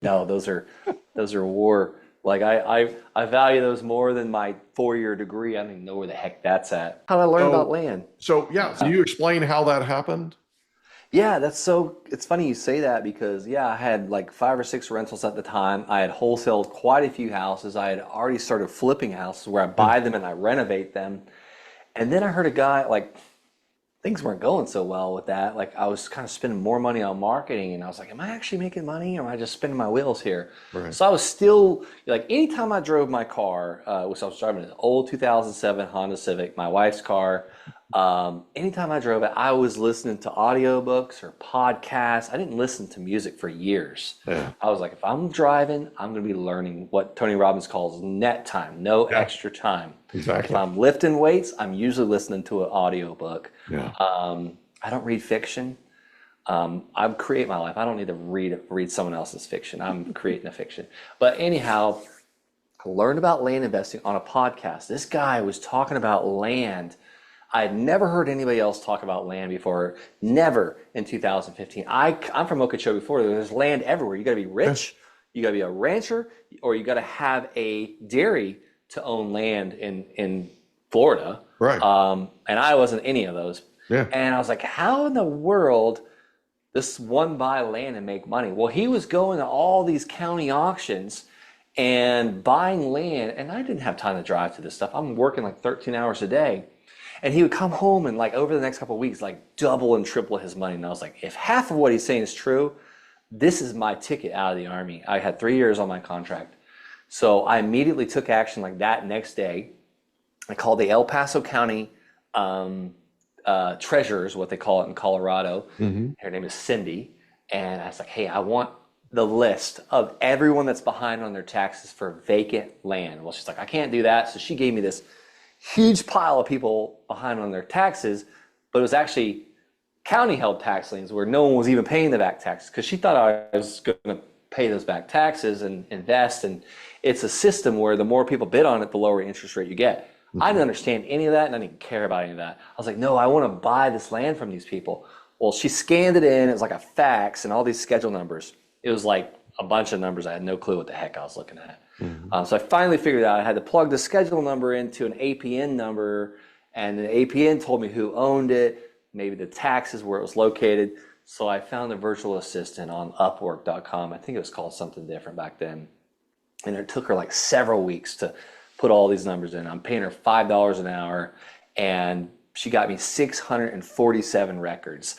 No, those are war. Like I value those more than my 4-year degree. I don't even know where the heck that's at. How did I learn about So, land? so yeah, can you explain how that happened? Yeah, it's funny you say that because yeah, I had like 5 or 6 rentals at the time. I had wholesaled quite a few houses. I had already started flipping houses where I Yeah. buy them and I renovate them. And then I heard a guy like things weren't going so well with that. Like I was kind of spending more money on marketing, and I was like, am I actually making money or am I just spinning my wheels here? Right. So I was still like, anytime I drove my car, which I was driving an old 2007 Honda Civic, my wife's car. Anytime I drove it, I was listening to audiobooks or podcasts. I didn't listen to music for years. Yeah. I was like, if I'm driving, I'm going to be learning what Tony Robbins calls net time, no Yeah. extra time. If Exactly. I'm lifting weights, I'm usually listening to an audiobook. Yeah. I don't read fiction. I create my life. I don't need to read someone else's fiction. I'm creating a fiction. But anyhow, I learned about land investing on a podcast. This guy was talking about land. I had never heard anybody else talk about land before. Never in 2015. I'm from Okeechobee, Florida. There's land everywhere. You got to be Yeah. rich, you got to be a rancher, or you got to have a dairy to own land in Florida. Right. And I wasn't any of those. Yeah. And I was like, how in the world this one buy land and make money? Well, he was going to all these county auctions and buying land, and I didn't have time to drive to this stuff. I'm working like 13 hours a day. And he would come home and like over the next couple of weeks, like double and triple his money. And I was like, if half of what he's saying is true, this is my ticket out of the Army. I had 3 years on my contract. So I immediately took action like that next day. I called the El Paso County treasurers, what they call it in Colorado. Hmm. Her name is Cindy. And I was like, hey, I want the list of everyone that's behind on their taxes for vacant land. Well, she's like, I can't do that. So she gave me this huge pile of people behind on their taxes, but it was actually county held tax liens where no one was even paying the back taxes because she thought I was going to pay those back taxes and invest. And it's a system where the more people bid on it, the lower interest rate you get. I Hmm. didn't understand any of that and I didn't care about any of that. I was like, no, I want to buy this land from these people. Well, she scanned it in. It was like a fax and all these schedule numbers. It was like a bunch of numbers. I had no clue what the heck I was looking at. Hmm. So I finally figured out I had to plug the schedule number into an APN number, and the APN told me who owned it, maybe the taxes, where it was located. So I found a virtual assistant on Upwork.com. I think it was called something different back then. And it took her like several weeks to put all these numbers in. I'm paying her $5 an hour, and she got me 647 records.